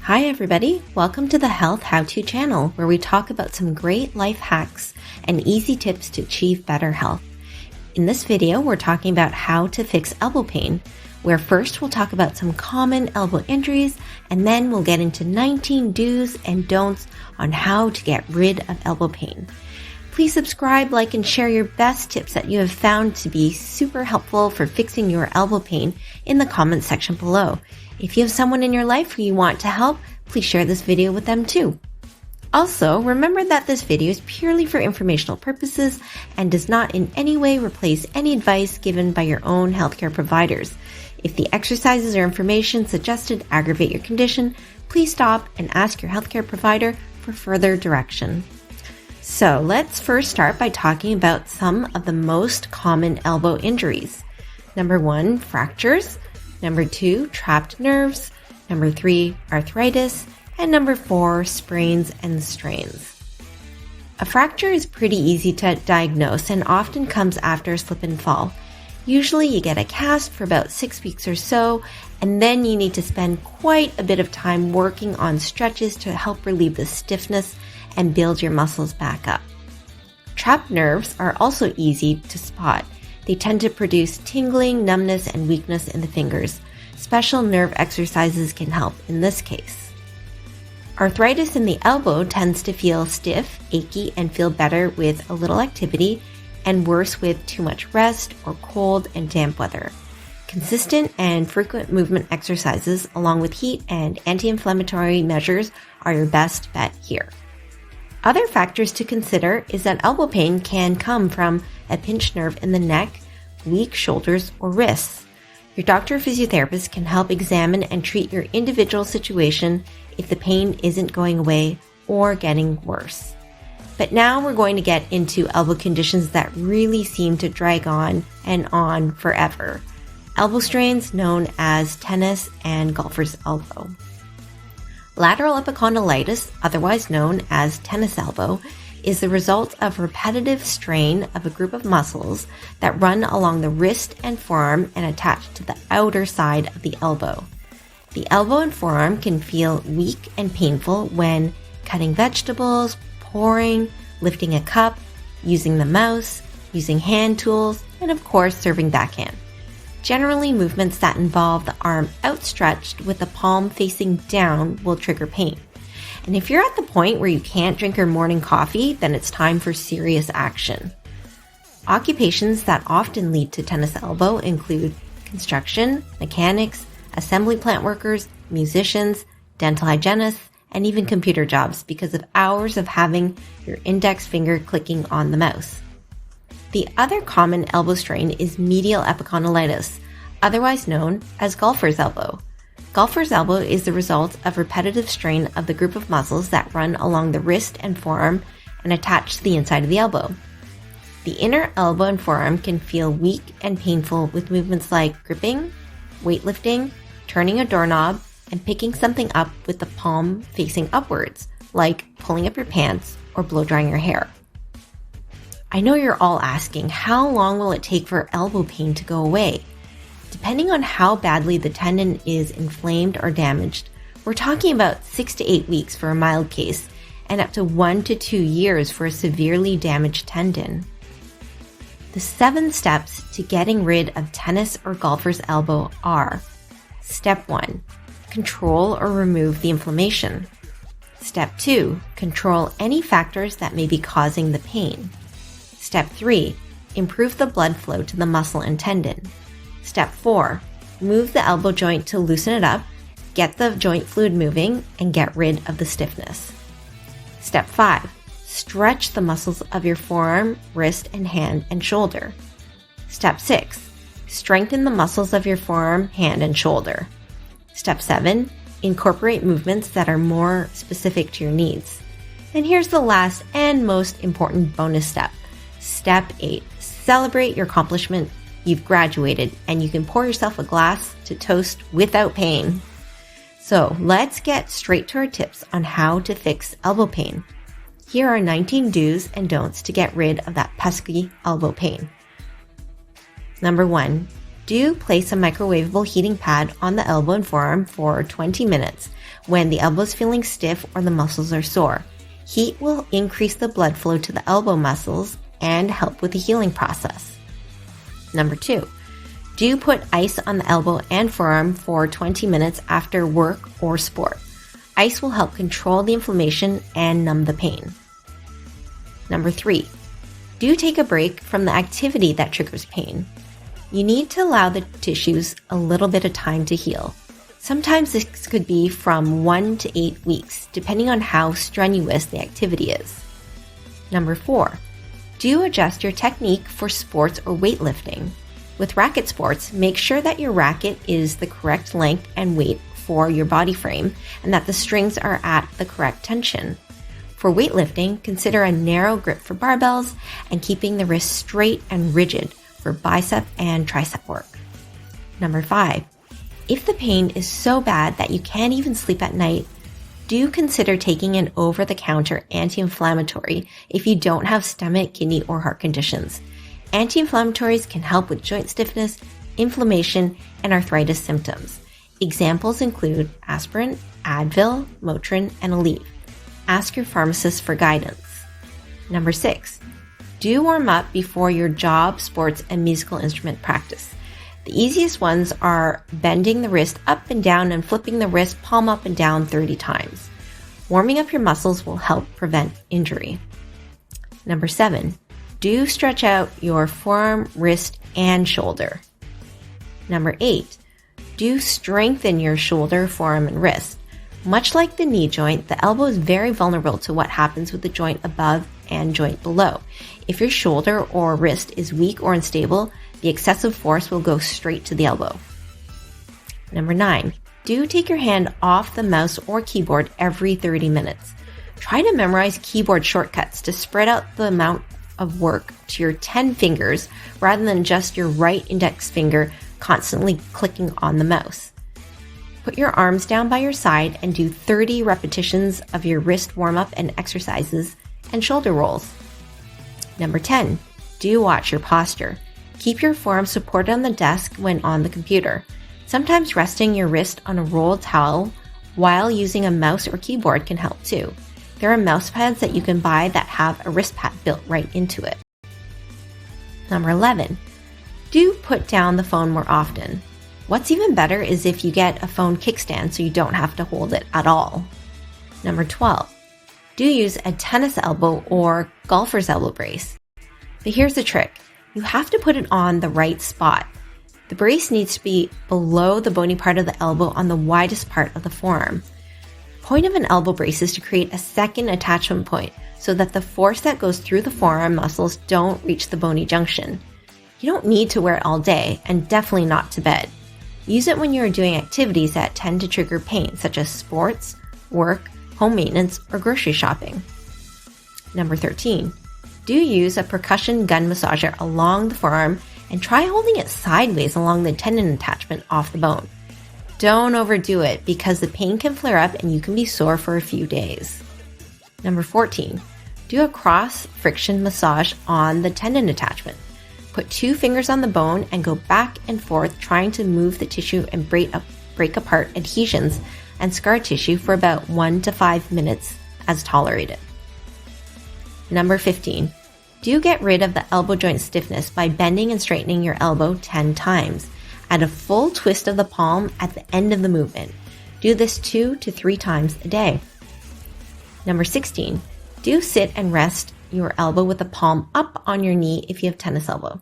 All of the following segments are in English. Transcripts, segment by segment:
Hi everybody, welcome to the Health How-To channel where we talk about some great life hacks and easy tips to achieve better health. In this video, we're talking about how to fix elbow pain, where first we'll talk about some common elbow injuries and then we'll get into 19 do's and don'ts on how to get rid of elbow pain. Please subscribe, like, and share your best tips that you have found to be super helpful for fixing your elbow pain in the comments section below. If you have someone in your life who you want to help, please share this video with them too. Also, remember that this video is purely for informational purposes and does not in any way replace any advice given by your own healthcare providers. If the exercises or information suggested aggravate your condition, please stop and ask your healthcare provider for further direction. So let's first start by talking about some of the most common elbow injuries. Number 1, fractures. Number 2, trapped nerves. Number 3, arthritis. And number 4, sprains and strains. A fracture is pretty easy to diagnose and often comes after a slip and fall. Usually you get a cast for about 6 weeks or so, and then you need to spend quite a bit of time working on stretches to help relieve the stiffness and build your muscles back up. Trapped nerves are also easy to spot. They tend to produce tingling, numbness, and weakness in the fingers. Special nerve exercises can help in this case. Arthritis in the elbow tends to feel stiff, achy, and feel better with a little activity, and worse with too much rest or cold and damp weather. Consistent and frequent movement exercises along with heat and anti-inflammatory measures are your best bet here. Other factors to consider is that elbow pain can come from a pinched nerve in the neck, weak shoulders, or wrists. Your doctor or physiotherapist can help examine and treat your individual situation if the pain isn't going away or getting worse. But now we're going to get into elbow conditions that really seem to drag on and on forever. Elbow strains known as tennis and golfer's elbow. Lateral epicondylitis, otherwise known as tennis elbow, is the result of repetitive strain of a group of muscles that run along the wrist and forearm and attach to the outer side of the elbow. The elbow and forearm can feel weak and painful when cutting vegetables, pouring, lifting a cup, using the mouse, using hand tools, and of course serving backhand. Generally, movements that involve the arm outstretched with the palm facing down will trigger pain. And if you're at the point where you can't drink your morning coffee, then it's time for serious action. Occupations that often lead to tennis elbow include construction, mechanics, assembly plant workers, musicians, dental hygienists, and even computer jobs because of hours of having your index finger clicking on the mouse. The other common elbow strain is medial epicondylitis, otherwise known as golfer's elbow. Golfer's elbow is the result of repetitive strain of the group of muscles that run along the wrist and forearm and attach to the inside of the elbow. The inner elbow and forearm can feel weak and painful with movements like gripping, weightlifting, turning a doorknob, and picking something up with the palm facing upwards, like pulling up your pants or blow drying your hair. I know you're all asking, how long will it take for elbow pain to go away? Depending on how badly the tendon is inflamed or damaged, we're talking about 6 to 8 weeks for a mild case and up to 1 to 2 years for a severely damaged tendon. The 7 steps to getting rid of tennis or golfer's elbow are: Step 1, control or remove the inflammation. Step 2, control any factors that may be causing the pain. Step 3, improve the blood flow to the muscle and tendon. Step 4, move the elbow joint to loosen it up, get the joint fluid moving, and get rid of the stiffness. Step 5, stretch the muscles of your forearm, wrist, and hand and shoulder. Step 6, strengthen the muscles of your forearm, hand, and shoulder. Step 7, incorporate movements that are more specific to your needs. And here's the last and most important bonus step. Step 8, celebrate your accomplishment. You've graduated and you can pour yourself a glass to toast without pain. So let's get straight to our tips on how to fix elbow pain. Here are 19 do's and don'ts to get rid of that pesky elbow pain. Number 1, Do place a microwavable heating pad on the elbow and forearm for 20 minutes when the elbow is feeling stiff or the muscles are sore. Heat will increase the blood flow to the elbow muscles and help with the healing process. Number 2, do put ice on the elbow and forearm for 20 minutes after work or sport. Ice will help control the inflammation and numb the pain. Number 3, do take a break from the activity that triggers pain. You need to allow the tissues a little bit of time to heal. Sometimes this could be from 1 to 8 weeks, depending on how strenuous the activity is. Number 4, do adjust your technique for sports or weightlifting. With racket sports, make sure that your racket is the correct length and weight for your body frame and that the strings are at the correct tension. For weightlifting, consider a narrow grip for barbells and keeping the wrist straight and rigid for bicep and tricep work. Number 5, if the pain is so bad that you can't even sleep at night, do consider taking an over-the-counter anti-inflammatory if you don't have stomach, kidney, or heart conditions. Anti-inflammatories can help with joint stiffness, inflammation, and arthritis symptoms. Examples include aspirin, Advil, Motrin, and Aleve. Ask your pharmacist for guidance. Number 6, do warm up before your job, sports, and musical instrument practice. The easiest ones are bending the wrist up and down and flipping the wrist palm up and down 30 times. Warming up your muscles will help prevent injury. Number 7, do stretch out your forearm, wrist, and shoulder. Number 8, do strengthen your shoulder, forearm, and wrist. Much like the knee joint, the elbow is very vulnerable to what happens with the joint above and joint below. If your shoulder or wrist is weak or unstable, the excessive force will go straight to the elbow. Number 9, do take your hand off the mouse or keyboard every 30 minutes. Try to memorize keyboard shortcuts to spread out the amount of work to your 10 fingers rather than just your right index finger constantly clicking on the mouse. Put your arms down by your side and do 30 repetitions of your wrist warm-up and exercises and shoulder rolls. Number 10, do watch your posture. Keep your forearms supported on the desk when on the computer. Sometimes resting your wrist on a rolled towel while using a mouse or keyboard can help too. There are mouse pads that you can buy that have a wrist pad built right into it. Number 11, do put down the phone more often. What's even better is if you get a phone kickstand so you don't have to hold it at all. Number 12, do use a tennis elbow or golfer's elbow brace. But here's the trick. You have to put it on the right spot. The brace needs to be below the bony part of the elbow on the widest part of the forearm. The point of an elbow brace is to create a second attachment point so that the force that goes through the forearm muscles don't reach the bony junction. You don't need to wear it all day and definitely not to bed. Use it when you are doing activities that tend to trigger pain, such as sports, work, home maintenance, or grocery shopping. Number 13, do use a percussion gun massager along the forearm and try holding it sideways along the tendon attachment off the bone. Don't overdo it because the pain can flare up and you can be sore for a few days. Number 14, do a cross friction massage on the tendon attachment. Put 2 fingers on the bone and go back and forth trying to move the tissue and break apart adhesions and scar tissue for about 1 to 5 minutes as tolerated. Number 15, do get rid of the elbow joint stiffness by bending and straightening your elbow 10 times. Add a full twist of the palm at the end of the movement. Do this 2 to 3 times a day. Number 16, do sit and rest your elbow with the palm up on your knee if you have tennis elbow.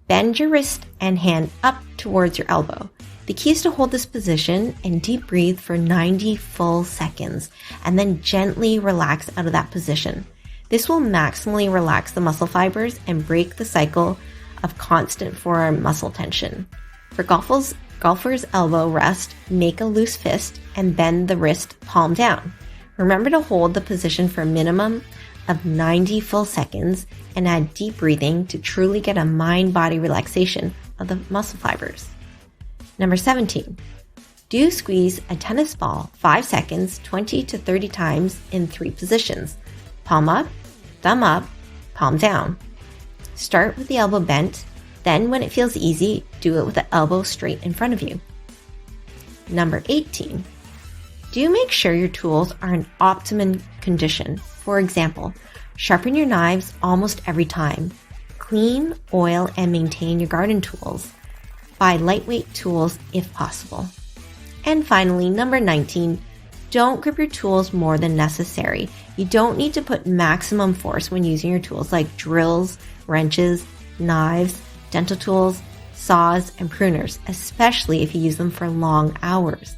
Bend your wrist and hand up towards your elbow. The key is to hold this position and deep breathe for 90 full seconds and then gently relax out of that position. This will maximally relax the muscle fibers and break the cycle of constant forearm muscle tension. For golfer's elbow rest, make a loose fist and bend the wrist palm down. Remember to hold the position for a minimum of 90 full seconds and add deep breathing to truly get a mind-body relaxation of the muscle fibers. Number 17, do squeeze a tennis ball 5 seconds, 20 to 30 times in 3 positions. Palm up, palm down. Start with the elbow bent, Then when it feels easy, do it with the elbow straight in front of you. Number 18. Do make sure your tools are in optimum condition. For example, sharpen your knives almost every time. Clean, oil, and maintain your garden tools. Buy lightweight tools if possible. And finally, number 19, don't grip your tools more than necessary. You don't need to put maximum force when using your tools like drills, wrenches, knives, dental tools, saws, and pruners, especially if you use them for long hours.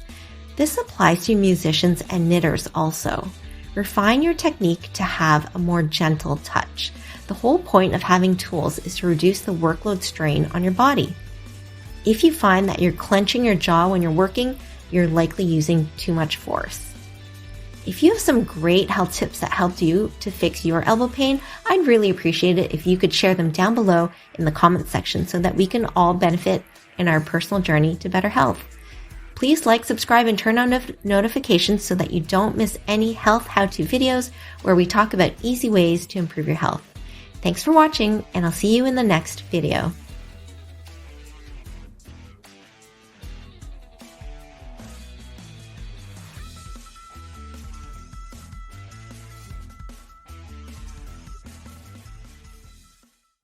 This applies to musicians and knitters also. Refine your technique to have a more gentle touch. The whole point of having tools is to reduce the workload strain on your body. If you find that you're clenching your jaw when you're working, you're likely using too much force. If you have some great health tips that helped you to fix your elbow pain, I'd really appreciate it if you could share them down below in the comments section so that we can all benefit in our personal journey to better health. Please like, subscribe, and turn on notifications so that you don't miss any health how-to videos where we talk about easy ways to improve your health. Thanks for watching, and I'll see you in the next video.